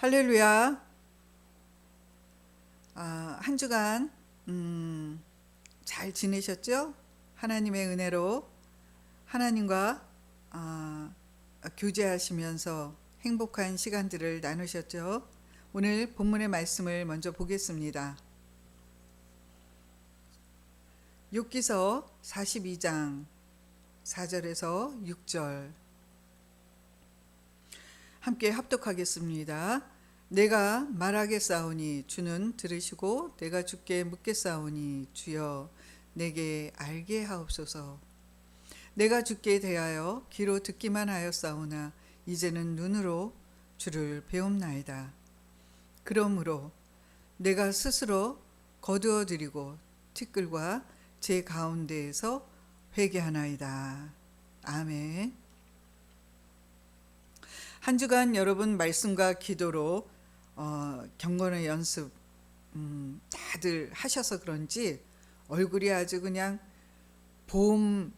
할렐루야. 한 주간 잘 지내셨죠? 하나님의 은혜로 하나님과 교제하시면서 행복한 시간들을 나누셨죠? 오늘 본문의 말씀을 먼저 보겠습니다. 욥기서 42장 4절에서 6절 함께 합독하겠습니다. 내가 말하겠사오니 주는 들으시고 내가 주께 묻겠사오니 주여 내게 알게 하옵소서. 내가 주께 대하여 귀로 듣기만 하였사오나 이제는 눈으로 주를 배움나이다. 그러므로 내가 스스로 거두어 드리고 티끌과 제 가운데에서 회개하나이다. 아멘. 한 주간 여러분 말씀과 기도로 경건의 연습 다들 하셔서 그런지 얼굴이 아주 그냥 봄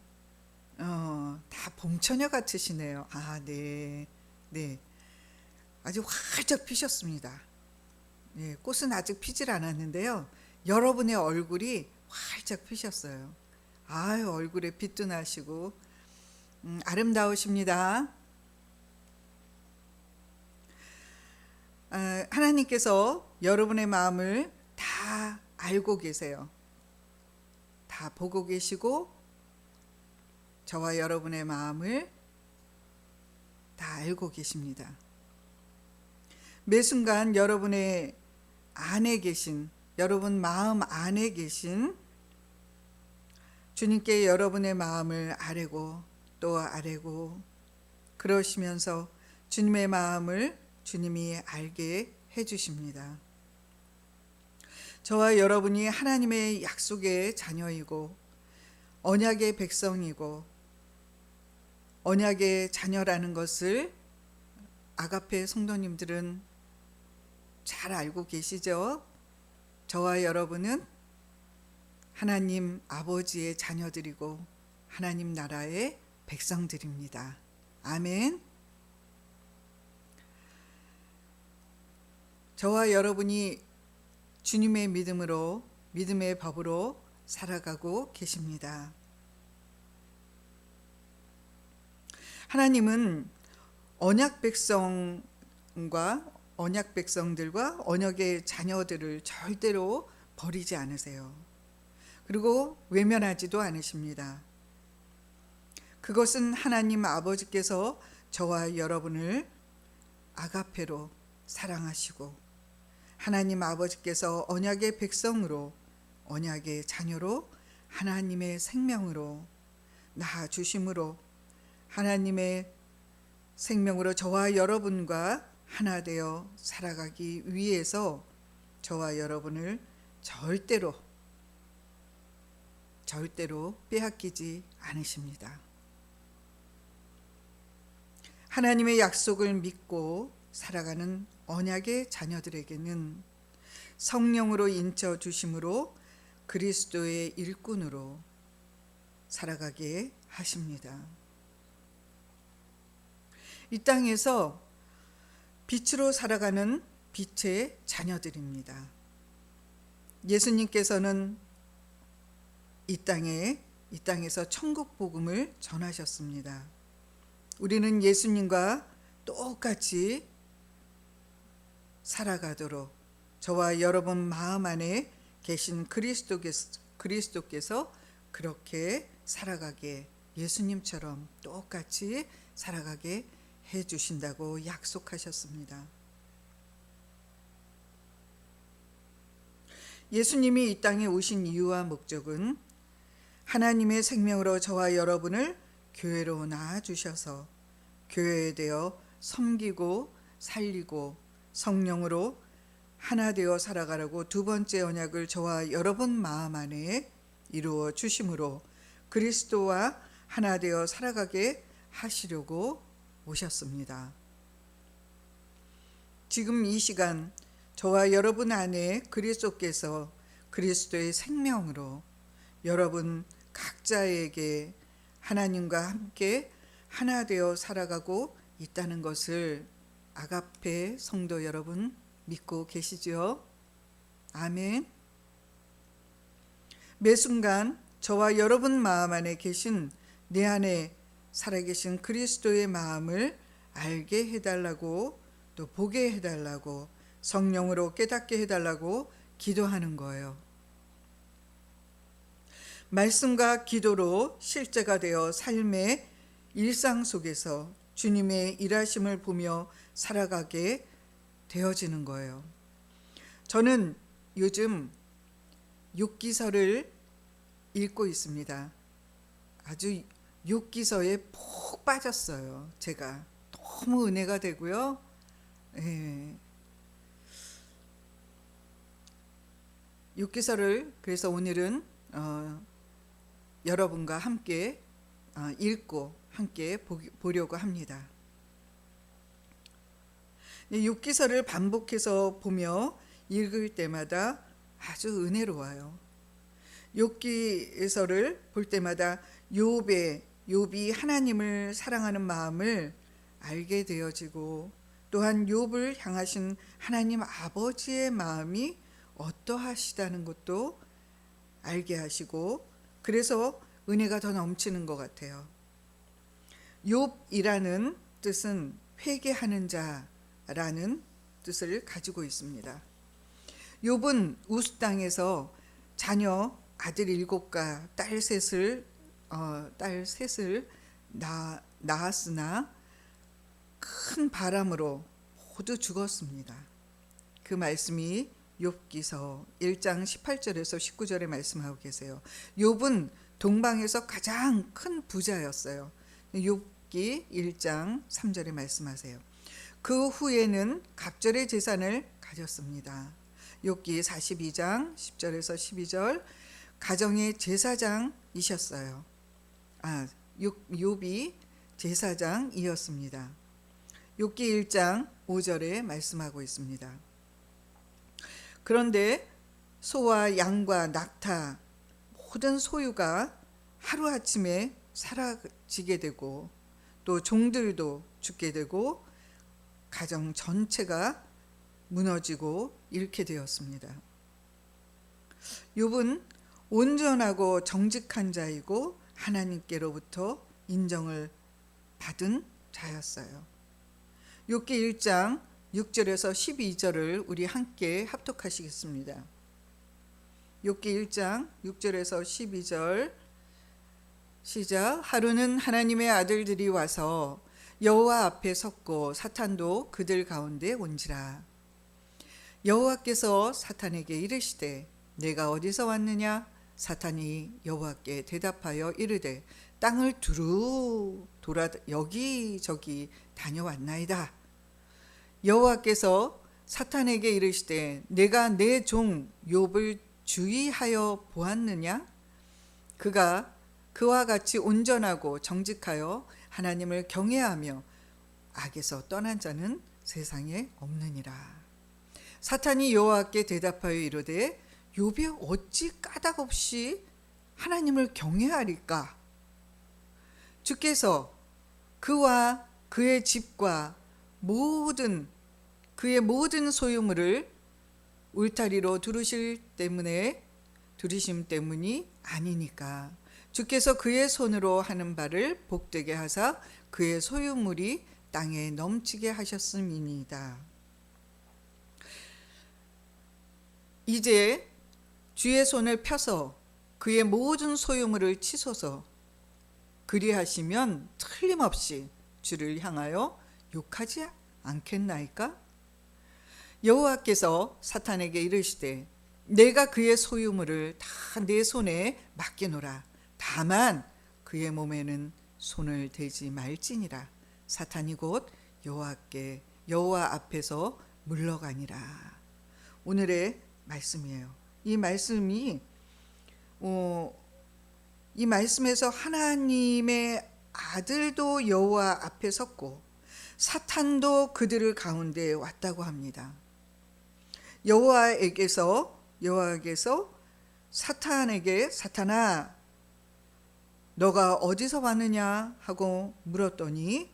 다 봄처녀 같으시네요. 네, 아주 활짝 피셨습니다. 네, 꽃은 아직 피질 않았는데요. 여러분의 얼굴이 활짝 피셨어요. 얼굴에 빛도 나시고 아름다우십니다. 하나님께서 여러분의 마음을 다 알고 계세요. 다 보고 계시고 저와 여러분의 마음을 다 알고 계십니다. 매 순간 여러분의 안에 계신, 여러분 마음 안에 계신 주님께 여러분의 마음을 아뢰고 또 아뢰고 그러시면서 주님의 마음을 주님이 알게 해주십니다. 저와 여러분이 하나님의 약속의 자녀이고 언약의 백성이고 언약의 자녀라는 것을 아가페 성도님들은 잘 알고 계시죠? 저와 여러분은 하나님 아버지의 자녀들이고 하나님 나라의 백성들입니다. 아멘. 저와 여러분이 주님의 믿음으로, 믿음의 법으로 살아가고 계십니다. 하나님은 언약 백성과 언약 백성들과 언약의 자녀들을 절대로 버리지 않으세요. 그리고 외면하지도 않으십니다. 그것은 하나님 아버지께서 저와 여러분을 아가페로 사랑하시고 하나님 아버지께서 언약의 백성으로 언약의 자녀로 하나님의 생명으로 낳아주심으로 하나님의 생명으로 저와 여러분과 하나 되어 살아가기 위해서 저와 여러분을 절대로 빼앗기지 않으십니다. 하나님의 약속을 믿고 살아가는 언약의 자녀들에게는 성령으로 인쳐 주심으로 그리스도의 일꾼으로 살아가게 하십니다. 이 땅에서 빛으로 살아가는 빛의 자녀들입니다. 예수님께서는 이 땅에서 천국 복음을 전하셨습니다. 우리는 예수님과 똑같이 살아가도록 저와 여러분 마음 안에 계신 그리스도께서 그렇게 살아가게 예수님처럼 똑같이 살아가게 해주신다고 약속하셨습니다. 예수님이 이 땅에 오신 이유와 목적은 하나님의 생명으로 저와 여러분을 교회로 낳아주셔서 교회에 되어 섬기고 살리고 성령으로 하나 되어 살아가라고 두 번째 언약을 저와 여러분 마음 안에 이루어 주심으로 그리스도와 하나 되어 살아가게 하시려고 오셨습니다. 지금 이 시간 저와 여러분 안에 그리스도께서 그리스도의 생명으로 여러분 각자에게 하나님과 함께 하나 되어 살아가고 있다는 것을 아가페 성도 여러분 믿고 계시죠? 아멘. 매 순간 저와 여러분 마음 안에 계신, 내 안에 살아계신 그리스도의 마음을 알게 해달라고, 또 보게 해달라고, 성령으로 깨닫게 해달라고 기도하는 거예요. 말씀과 기도로 실제가 되어 삶의 일상 속에서 주님의 일하심을 보며 살아가게 되어지는 거예요. 저는 요즘 욥기서를 읽고 있습니다. 아주 욥기서에 푹 빠졌어요. 제가 너무 은혜가 되고요. 예. 욥기서를 그래서 오늘은 여러분과 함께 읽고 함께 보려고 합니다. 욥기서를 반복해서 보며 읽을 때마다 아주 은혜로워요. 욥기서를 볼 때마다 욥이 하나님을 사랑하는 마음을 알게 되어지고, 또한 욥을 향하신 하나님 아버지의 마음이 어떠하시다는 것도 알게 하시고, 그래서 은혜가 더 넘치는 것 같아요. 욥이라는 뜻은 회개하는 자라는 뜻을 가지고 있습니다. 욥은 우스 땅에서 자녀 아들 7과 딸 셋을 낳았으나 큰 바람으로 모두 죽었습니다. 그 말씀이 욥기서 1장 18절에서 19절에 말씀하고 계세요. 욥은 동방에서 가장 큰 부자였어요. 욥기 1장 3절에 말씀하세요. 그 후에는 갑절의 재산을 가졌습니다. 욥기 42장 10절에서 12절, 가정의 제사장이셨어요. 욥이 제사장이었습니다. 욥기 1장 5절에 말씀하고 있습니다. 그런데 소와 양과 낙타 모든 소유가 하루아침에 사라지게 되고, 또 종들도 죽게 되고 가정 전체가 무너지고 잃게 되었습니다. 욥은 온전하고 정직한 자이고 하나님께로부터 인정을 받은 자였어요. 욥기 1장 6절에서 12절을 우리 함께 합독하시겠습니다. 욥기 1장 6절에서 12절 시작. 하루는 하나님의 아들들이 와서 여호와 앞에 섰고 사탄도 그들 가운데 온지라. 여호와께서 사탄에게 이르시되 내가 어디서 왔느냐? 사탄이 여호와께 대답하여 이르되 땅을 두루 돌아 여기저기 다녀왔나이다. 여호와께서 사탄에게 이르시되 내가 내 종 욥을 주의하여 보았느냐? 그가 그와 같이 온전하고 정직하여 하나님을 경외하며 악에서 떠난 자는 세상에 없느니라. 사탄이 여호와께 대답하여 이르되 욥이 어찌 까닭없이 하나님을 경외하리까? 주께서 그와 그의 집과 그의 모든 소유물을 울타리로 두르심 때문이 아니니까. 주께서 그의 손으로 하는 바를 복되게 하사 그의 소유물이 땅에 넘치게 하셨음이니이다. 이제 주의 손을 펴서 그의 모든 소유물을 치소서. 그리하시면 틀림없이 주를 향하여 욕하지 않겠나이까? 여호와께서 사탄에게 이르시되 내가 그의 소유물을 다 내 손에 맡기노라. 다만 그의 몸에는 손을 대지 말지니라. 사탄이 곧 여호와 앞에서 물러가니라. 오늘의 말씀이에요. 이 말씀에서 하나님의 아들도 여호와 앞에 섰고 사탄도 그들을 가운데 왔다고 합니다. 여호와께서 사탄에게 사탄아 너가 어디서 왔느냐 하고 물었더니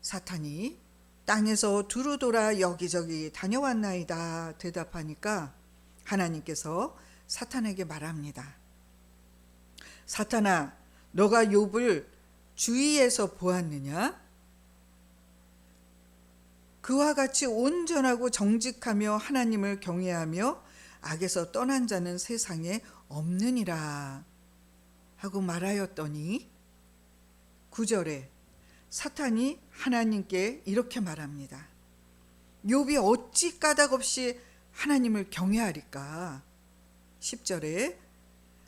사탄이 땅에서 두루 돌아 여기저기 다녀왔나이다 대답하니까 하나님께서 사탄에게 말합니다. 사탄아, 너가 욥을 주위에서 보았느냐? 그와 같이 온전하고 정직하며 하나님을 경외하며 악에서 떠난 자는 세상에 없느니라 하고 말하였더니 9절에 사탄이 하나님께 이렇게 말합니다. 욥이 어찌 까닭없이 하나님을 경외하리까? 10절에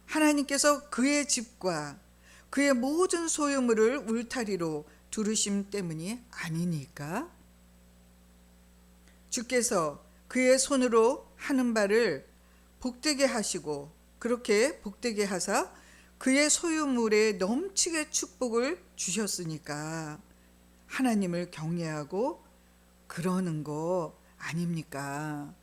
하나님께서 그의 집과 그의 모든 소유물을 울타리로 두르심 때문이 아니니까? 주께서 그의 손으로 하는 바를 복되게 하시고 그렇게 복되게 하사 그의 소유물에 넘치게 축복을 주셨으니까 하나님을 경외하고 그러는 거 아닙니까?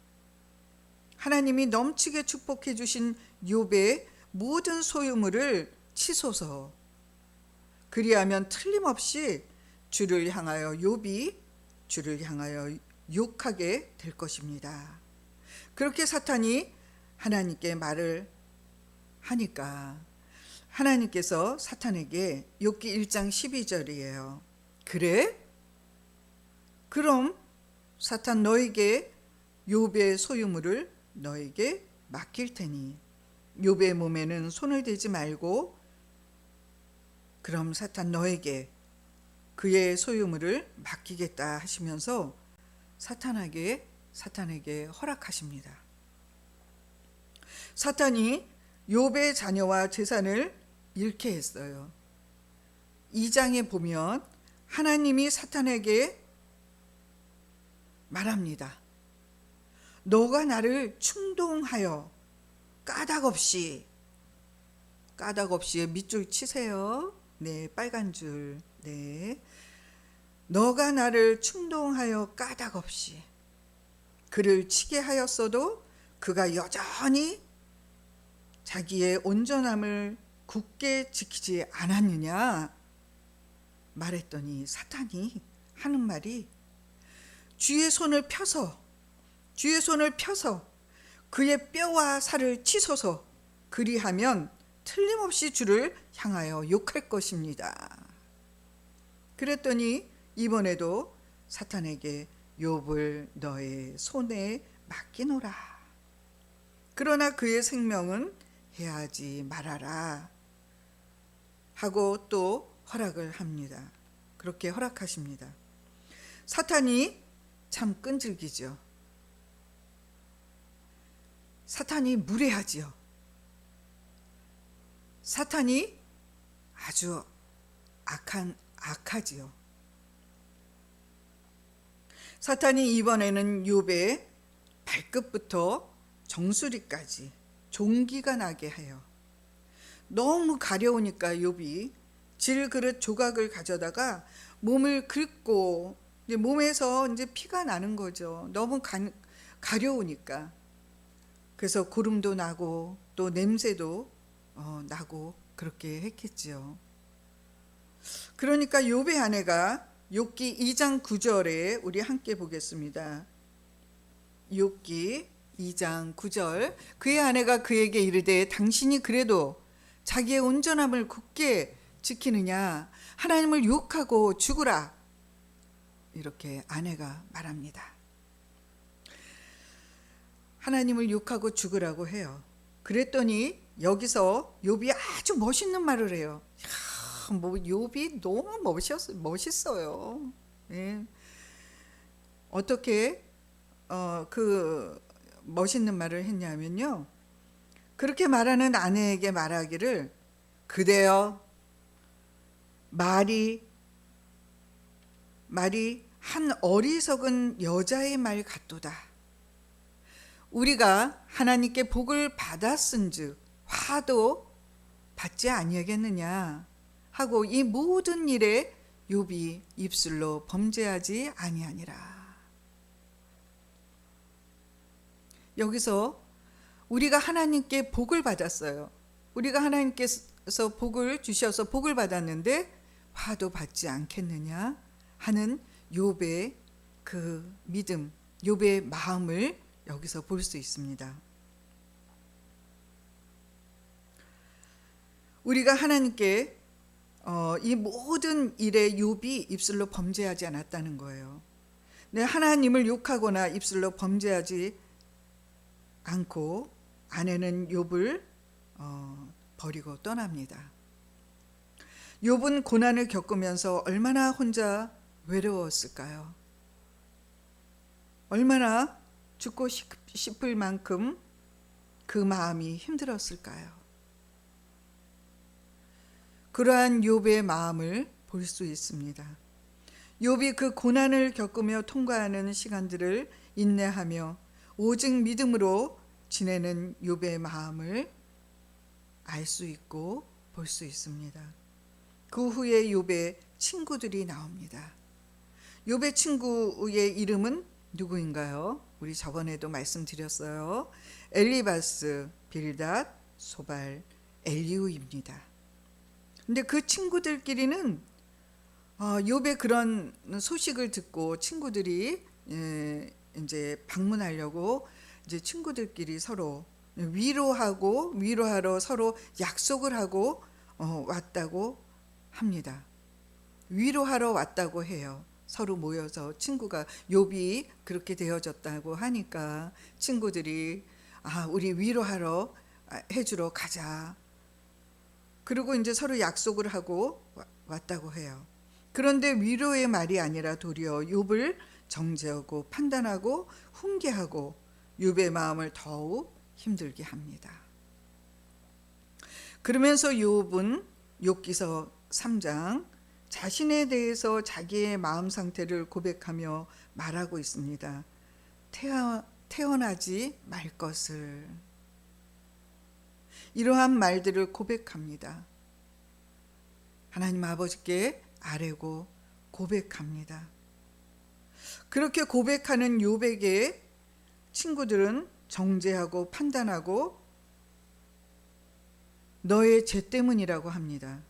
하나님이 넘치게 축복해 주신 욥의 모든 소유물을 치소서. 그리하면 틀림없이 주를 향하여 욥이 주를 향하여 욕하게 될 것입니다. 그렇게 사탄이 하나님께 말을 하니까 하나님께서 사탄에게 욥기 1장 12절이에요. 그래? 그럼 사탄 너에게 욥의 소유물을 너에게 맡길 테니 욥의 몸에는 손을 대지 말고 그럼 사탄 너에게 그의 소유물을 맡기겠다 하시면서 사탄에게 허락하십니다. 사탄이 욥의 자녀와 재산을 잃게 했어요. 2장에 보면 하나님이 사탄에게 말합니다. 너가 나를 충동하여 까닭없이 밑줄 치세요. 네, 빨간 줄. 네. 너가 나를 충동하여 까닭없이 그를 치게 하였어도 그가 여전히 자기의 온전함을 굳게 지키지 않았느냐 말했더니 사탄이 하는 말이 주의 손을 펴서 그의 뼈와 살을 치소서 그리하면 틀림없이 주를 향하여 욕할 것입니다. 그랬더니 이번에도 사탄에게 욥을 너의 손에 맡기노라. 그러나 그의 생명은 해하지 말아라 하고 또 허락을 합니다. 그렇게 허락하십니다. 사탄이 참 끈질기죠. 사탄이 무례하지요. 사탄이 아주 악하지요. 사탄이 이번에는 욥의 발끝부터 정수리까지 종기가 나게 해요. 너무 가려우니까 욥이 질그릇 조각을 가져다가 몸을 긁고 이제 몸에서 이제 피가 나는 거죠. 너무 가려우니까. 그래서 고름도 나고 또 냄새도 나고 그렇게 했겠지요. 그러니까 욥의 아내가 욥기 2장 9절에 우리 함께 보겠습니다. 욥기 2장 9절 그의 아내가 그에게 이르되 당신이 그래도 자기의 온전함을 굳게 지키느냐 하나님을 욕하고 죽으라 이렇게 아내가 말합니다. 하나님을 욕하고 죽으라고 해요. 그랬더니 여기서 욥이 아주 멋있는 말을 해요. 뭐 욥이 너무 멋있어요. 예. 어떻게 그 멋있는 말을 했냐면요. 그렇게 말하는 아내에게 말하기를 그대여 말이 한 어리석은 여자의 말 같도다. 우리가 하나님께 복을 받았은즉 화도 받지 아니하겠느냐 하고 이 모든 일에 욥이 입술로 범죄하지 아니하니라. 여기서 우리가 하나님께 복을 받았어요. 우리가 하나님께서 복을 주셔서 복을 받았는데 화도 받지 않겠느냐 하는 욥의 그 믿음, 욥의 마음을 여기서 볼 수 있습니다. 우리가 하나님께 이 모든 일에 욥이 입술로 범죄하지 않았다는 거예요. 네, 하나님을 욕하거나 입술로 범죄하지 않고 아내는 욥을 버리고 떠납니다. 욥은 고난을 겪으면서 얼마나 혼자 외로웠을까요? 얼마나 죽고 싶을 만큼 그 마음이 힘들었을까요? 그러한 욥의 마음을 볼 수 있습니다. 욥이 그 고난을 겪으며 통과하는 시간들을 인내하며 오직 믿음으로 지내는 욥의 마음을 알 수 있고 볼 수 있습니다. 그 후에 욥의 친구들이 나옵니다. 욥의 친구의 이름은 누구인가요? 우리 저번에도 말씀드렸어요. 엘리바스, 빌닷, 소발, 엘리후입니다. 근데 그 친구들끼리는 욥의 그런 소식을 듣고 친구들이 이제 방문하려고 이제 친구들끼리 서로 위로하러 서로 약속을 하고 왔다고 합니다. 위로하러 왔다고 해요. 서로 모여서 친구가 욥이 그렇게 되어졌다고 하니까 친구들이 우리 위로하러 해주러 가자. 그리고 이제 서로 약속을 하고 왔다고 해요. 그런데 위로의 말이 아니라 도리어 욥을 정죄하고 판단하고 훈계하고 욥의 마음을 더욱 힘들게 합니다. 그러면서 욥은 욥기서 3장 자신에 대해서 자기의 마음 상태를 고백하며 말하고 있습니다. 태어나지 말 것을. 이러한 말들을 고백합니다. 하나님 아버지께 아뢰고 고백합니다. 그렇게 고백하는 욥에게 친구들은 정죄하고 판단하고 너의 죄 때문이라고 합니다.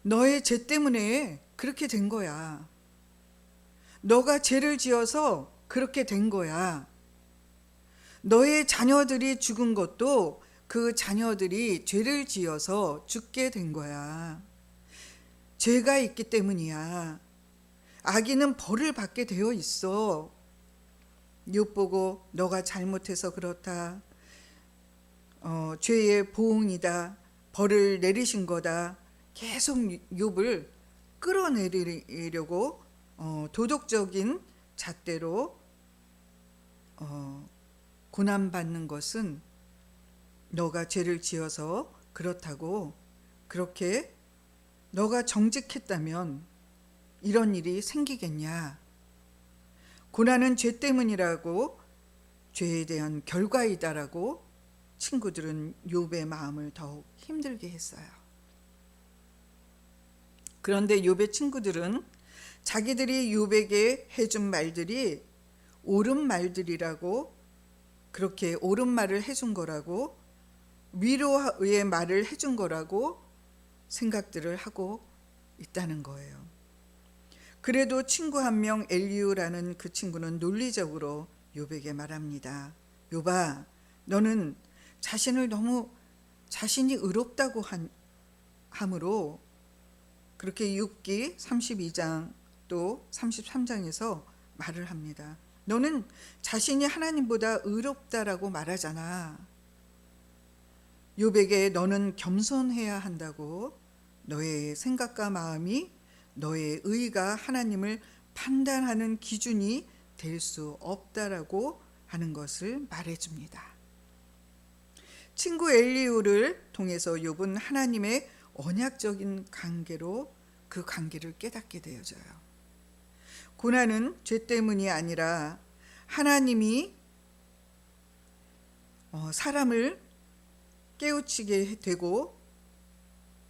너의 죄 때문에 그렇게 된 거야. 너가 죄를 지어서 그렇게 된 거야. 너의 자녀들이 죽은 것도 그 자녀들이 죄를 지어서 죽게 된 거야. 죄가 있기 때문이야. 악인은 벌을 받게 되어 있어. 욥 보고 너가 잘못해서 그렇다. 죄의 보응이다. 벌을 내리신 거다. 계속 욥을 끌어내리려고 도덕적인 잣대로 고난받는 것은 너가 죄를 지어서 그렇다고, 그렇게 너가 정직했다면 이런 일이 생기겠냐. 고난은 죄 때문이라고, 죄에 대한 결과이다라고 친구들은 욥의 마음을 더욱 힘들게 했어요. 그런데 욥의 친구들은 자기들이 욥에게 해준 말들이 옳은 말들이라고, 그렇게 옳은 말을 해준 거라고, 위로의 말을 해준 거라고 생각들을 하고 있다는 거예요. 그래도 친구 한 명 엘리후라는 그 친구는 논리적으로 욥에게 말합니다. 욥아, 너는 자신을 너무 자신이 의롭다고 함으로 그렇게 욥기 32장 또 33장에서 말을 합니다. 너는 자신이 하나님보다 의롭다라고 말하잖아. 욥에게 너는 겸손해야 한다고, 너의 생각과 마음이, 너의 의가 하나님을 판단하는 기준이 될 수 없다라고 하는 것을 말해줍니다. 친구 엘리후를 통해서 욥은 하나님의 언약적인 관계로 그 관계를 깨닫게 되어져요. 고난은 죄 때문이 아니라 하나님이 사람을 깨우치게 되고,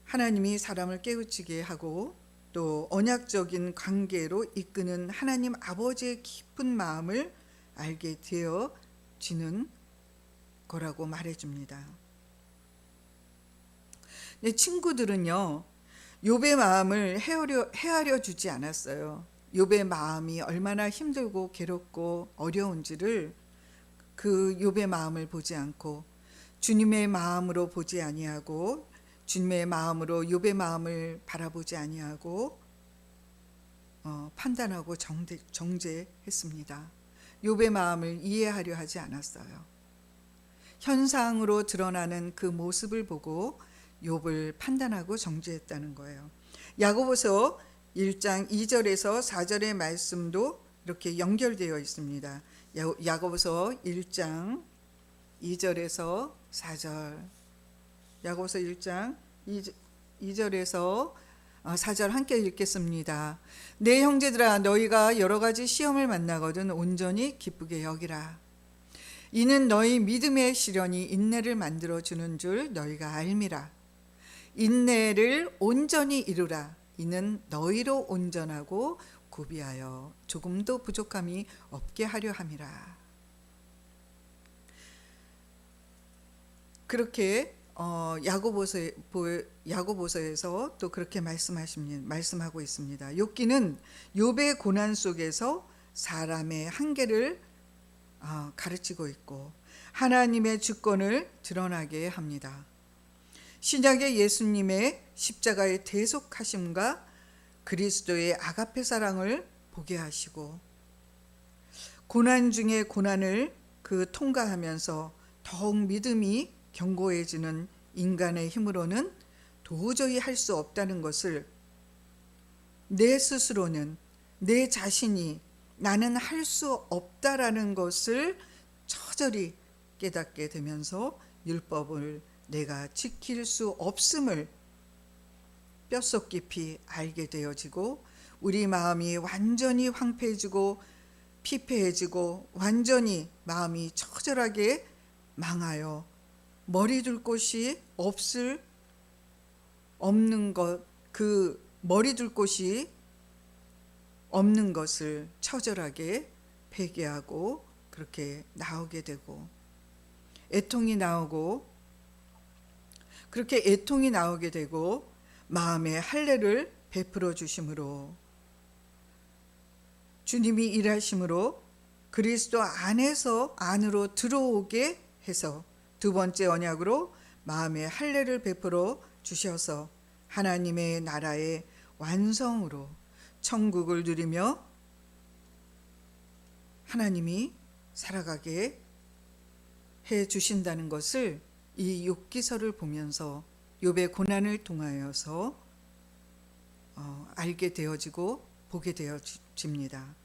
하나님이 사람을 깨우치게 하고 또 언약적인 관계로 이끄는 하나님 아버지의 깊은 마음을 알게 되어지는 거라고 말해줍니다. 내 친구들은요, 욥의 마음을 헤아려 주지 않았어요. 욥의 마음이 얼마나 힘들고 괴롭고 어려운지를 그 욥의 마음을 보지 않고 주님의 마음으로 보지 아니하고 주님의 마음으로 욥의 마음을 바라보지 아니하고 판단하고 정죄했습니다. 욥의 마음을 이해하려 하지 않았어요. 현상으로 드러나는 그 모습을 보고 욥을 판단하고 정죄했다는 거예요. 야고보서 1장 2절에서 4절의 말씀도 이렇게 연결되어 있습니다. 야고보서 1장 2절에서 4절. 야고보서 1장 2절에서 4절 함께 읽겠습니다. 내 형제들아 너희가 여러 가지 시험을 만나거든 온전히 기쁘게 여기라. 이는 너희 믿음의 시련이 인내를 만들어 주는 줄 너희가 알미라. 인내를 온전히 이루라. 이는 너희로 온전하고 구비하여 조금도 부족함이 없게 하려 함이라. 그렇게 야고보서에서 또 그렇게 말씀하고 있습니다. 욥기는 욥의 고난 속에서 사람의 한계를 가르치고 있고 하나님의 주권을 드러나게 합니다. 신약의 예수님의 십자가의 대속하심과 그리스도의 아가페 사랑을 보게 하시고 고난 중에 고난을 통과하면서 더욱 믿음이 견고해지는 인간의 힘으로는 도저히 할 수 없다는 것을 내 스스로는 내 자신이 나는 할 수 없다라는 것을 처절히 깨닫게 되면서 율법을 내가 지킬 수 없음을 뼛속 깊이 알게 되어지고 우리 마음이 완전히 황폐해지고 피폐해지고 완전히 마음이 처절하게 망하여 머리 둘 곳이 없는 것, 그 머리 둘 곳이 없는 것을 처절하게 회개하고 그렇게 나오게 되고 애통이 나오고 그렇게 애통이 나오게 되고 마음의 할례를 베풀어 주심으로 주님이 일하심으로 그리스도 안으로 들어오게 해서 두 번째 언약으로 마음의 할례를 베풀어 주셔서 하나님의 나라의 완성으로 천국을 누리며 하나님이 살아가게 해 주신다는 것을 이 욥기서를 보면서 욥의 고난을 통하여서 알게 되어지고 보게 되어집니다.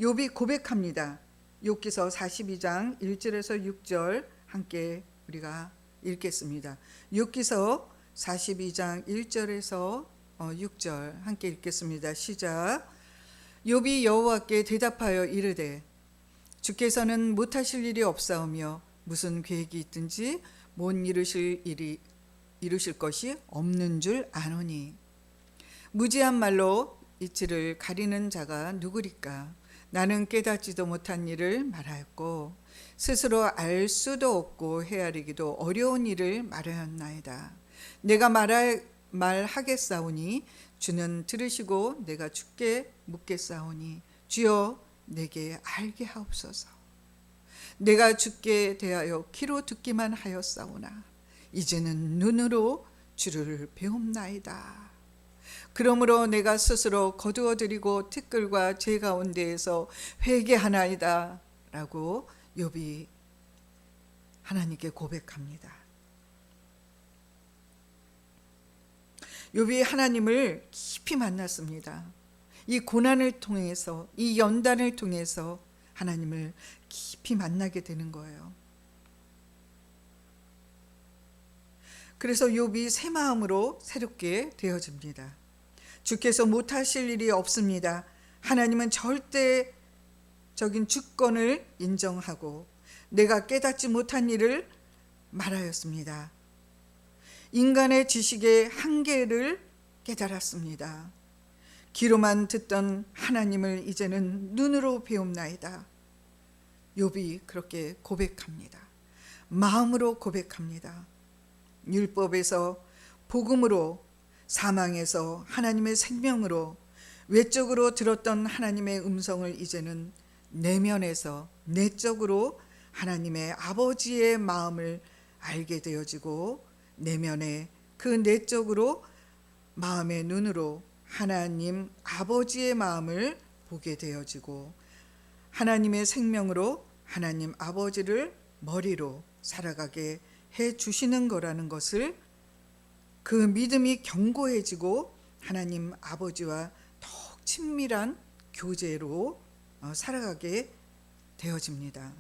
욥이 고백합니다. 욥기서 42장 1절에서 6절 함께 우리가 읽겠습니다. 욥기서 42장 1절에서 6절 함께 읽겠습니다. 시작. 욥이 여호와께 대답하여 이르되 주께서는 못하실 일이 없사오며 무슨 계획이 있든지 못 이루실 것이 없는 줄 아노니 무지한 말로 이치를 가리는 자가 누구리까? 나는 깨닫지도 못한 일을 말하였고 스스로 알 수도 없고 헤아리기도 어려운 일을 말하였나이다. 내가 말하겠사오니 주는 들으시고 내가 주께 묻겠사오니 주여 내게 알게 하옵소서. 내가 주께 대하여 귀로 듣기만 하였사오나 이제는 눈으로 주를 배움나이다. 그러므로 내가 스스로 거두어드리고 티끌과 제 가운데에서 회개하나이다 라고 욥이 하나님께 고백합니다. 욥이 하나님을 깊이 만났습니다. 이 고난을 통해서 이 연단을 통해서 하나님을 깊이 만나게 되는 거예요. 그래서 욥이 새 마음으로 새롭게 되어집니다. 주께서 못하실 일이 없습니다. 하나님은 절대적인 주권을 인정하고 내가 깨닫지 못한 일을 말하였습니다. 인간의 지식의 한계를 깨달았습니다. 귀로만 듣던 하나님을 이제는 눈으로 배움나이다. 욥이 그렇게 고백합니다. 마음으로 고백합니다. 율법에서 복음으로 사망에서 하나님의 생명으로 외적으로 들었던 하나님의 음성을 이제는 내면에서 내적으로 하나님의 아버지의 마음을 알게 되어지고, 내면에 그 내적으로 마음의 눈으로 하나님 아버지의 마음을 보게 되어지고, 하나님의 생명으로 하나님 아버지를 머리로 살아가게 해 주시는 거라는 것을, 그 믿음이 견고해지고 하나님 아버지와 더욱 친밀한 교제로 살아가게 되어집니다.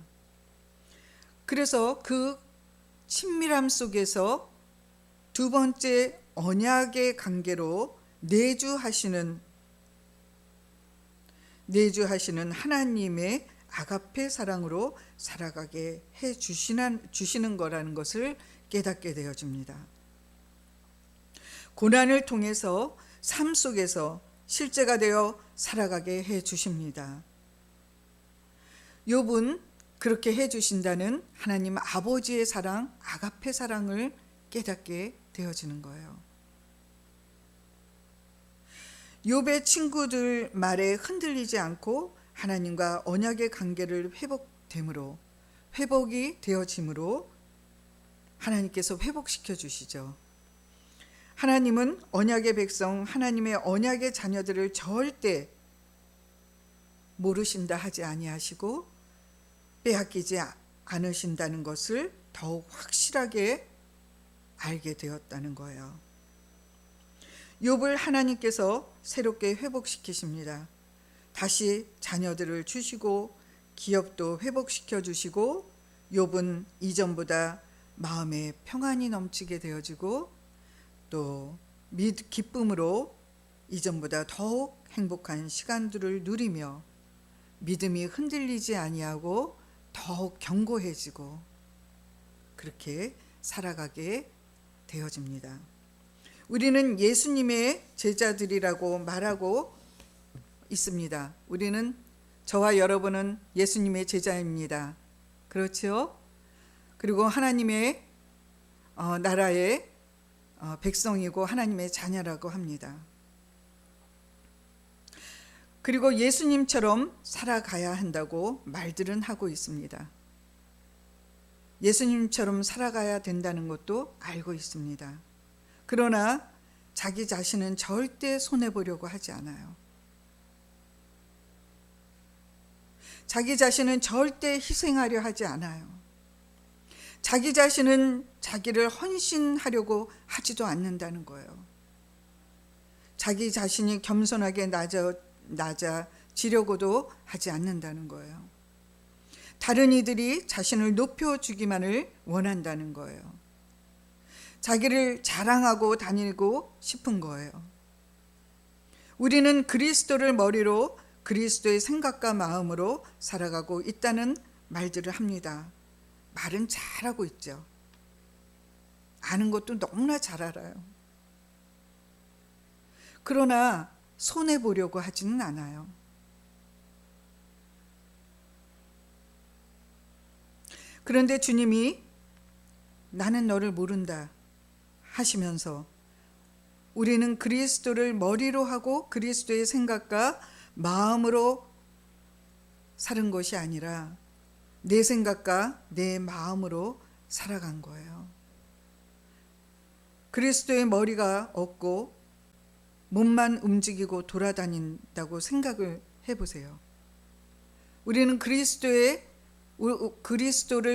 그래서 그 친밀함 속에서 두 번째 언약의 관계로 내주하시는 하나님의 아가페 사랑으로 살아가게 해 주시는 거라는 것을 깨닫게 되어집니다. 고난을 통해서 삶 속에서 실제가 되어 살아가게 해 주십니다. 욥은 그렇게 해 주신다는 하나님 아버지의 사랑, 아가페 사랑을 깨닫게 되어지는 거예요. 욥의 친구들 말에 흔들리지 않고 하나님과 언약의 관계를 회복이 되어짐으로 하나님께서 회복시켜 주시죠. 하나님은 언약의 백성, 하나님의 언약의 자녀들을 절대 모르신다 하지 아니하시고 빼앗기지 않으신다는 것을 더욱 확실하게 알게 되었다는 거예요. 욥을 하나님께서 새롭게 회복시키십니다. 다시 자녀들을 주시고 기업도 회복시켜 주시고, 욥은 이전보다 마음에 평안이 넘치게 되어지고, 또 기쁨으로 이전보다 더욱 행복한 시간들을 누리며 믿음이 흔들리지 아니하고 더욱 견고해지고 그렇게 살아가게 되어집니다. 우리는 예수님의 제자들이라고 말하고 있습니다. 저와 여러분은 예수님의 제자입니다. 그렇죠? 그리고 하나님의 나라의 백성이고 하나님의 자녀라고 합니다. 그리고 예수님처럼 살아가야 한다고 말들은 하고 있습니다. 예수님처럼 살아가야 된다는 것도 알고 있습니다. 그러나 자기 자신은 절대 손해보려고 하지 않아요. 자기 자신은 절대 희생하려 하지 않아요. 자기 자신은 자기를 헌신하려고 하지도 않는다는 거예요. 자기 자신이 겸손하게 낮아지려고도 하지 않는다는 거예요. 다른 이들이 자신을 높여주기만을 원한다는 거예요. 자기를 자랑하고 다니고 싶은 거예요. 우리는 그리스도를 머리로 그리스도의 생각과 마음으로 살아가고 있다는 말들을 합니다. 말은 잘하고 있죠. 아는 것도 너무나 잘 알아요. 그러나 손해보려고 하지는 않아요. 그런데 주님이 나는 너를 모른다 하시면서 우리는 그리스도를 머리로 하고 그리스도의 생각과 마음으로 사는 것이 아니라 내 생각과 내 마음으로 살아간 거예요. 그리스도의 머리가 없고 몸만 움직이고 돌아다닌다고 생각을 해보세요. 우리는 그리스도를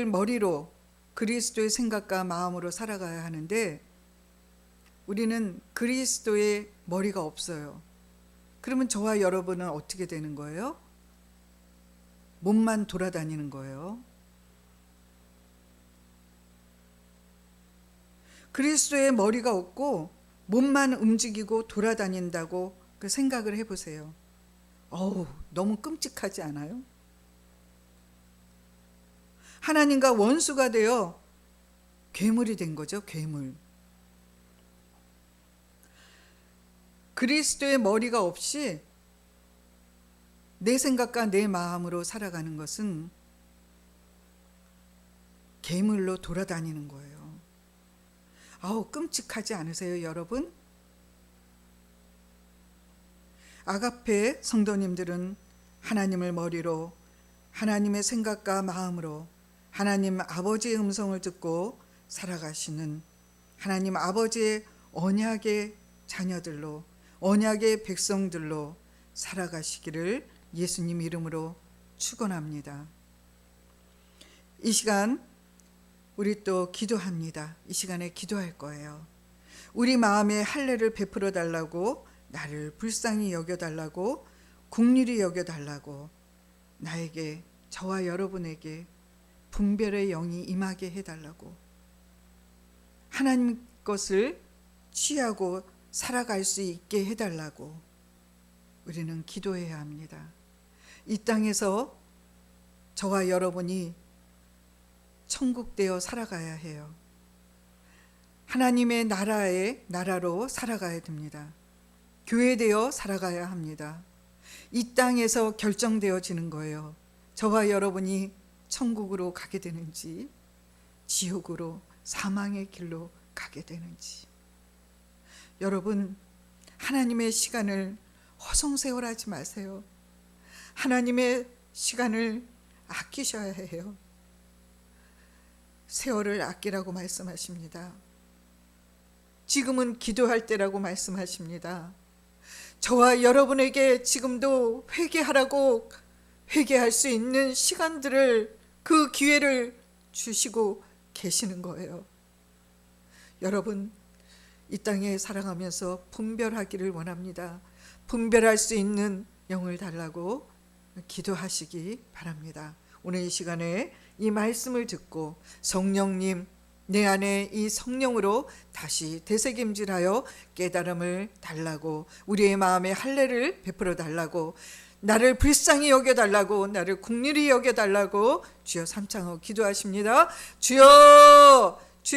머리로 그리스도의 생각과 마음으로 살아가야 하는데 우리는 그리스도의 머리가 없어요. 그러면 저와 여러분은 어떻게 되는 거예요? 몸만 돌아다니는 거예요. 그리스도의 머리가 없고 몸만 움직이고 돌아다닌다고 그 생각을 해보세요. 너무 끔찍하지 않아요? 하나님과 원수가 되어 괴물이 된 거죠, 괴물. 그리스도의 머리가 없이 내 생각과 내 마음으로 살아가는 것은 괴물로 돌아다니는 거예요. 끔찍하지 않으세요, 여러분? 아가페 성도님들은 하나님을 머리로 하나님의 생각과 마음으로 하나님 아버지의 음성을 듣고 살아가시는 하나님 아버지의 언약의 자녀들로, 언약의 백성들로 살아가시기를 예수님 이름으로 축원합니다. 이 시간 우리 또 기도합니다. 이 시간에 기도할 거예요. 우리 마음에 할례를 베풀어 달라고, 나를 불쌍히 여겨 달라고, 긍휼히 여겨 달라고, 나에게, 저와 여러분에게 분별의 영이 임하게 해달라고, 하나님 것을 취하고 살아갈 수 있게 해달라고 우리는 기도해야 합니다. 이 땅에서 저와 여러분이 천국되어 살아가야 해요. 하나님의 나라로 살아가야 됩니다. 교회되어 살아가야 합니다. 이 땅에서 결정되어지는 거예요. 저와 여러분이 천국으로 가게 되는지, 지옥으로, 사망의 길로 가게 되는지. 여러분, 하나님의 시간을 허송세월하지 마세요. 하나님의 시간을 아끼셔야 해요. 세월을 아끼라고 말씀하십니다. 지금은 기도할 때라고 말씀하십니다. 저와 여러분에게 지금도 회개하라고, 회개할 수 있는 시간들을, 그 기회를 주시고 계시는 거예요. 여러분, 이 땅에 살아가면서 분별하기를 원합니다. 분별할 수 있는 영을 달라고 기도하시기 바랍니다. 오늘 이 시간에 이 말씀을 듣고 성령님, 내 안에 이 성령으로 다시 되새김질하여 깨달음을 달라고, 우리의 마음에 할례를 베풀어 달라고, 나를 불쌍히 여겨달라고, 나를 긍휼히 여겨달라고 주여 삼창하고 기도하십니다. 주여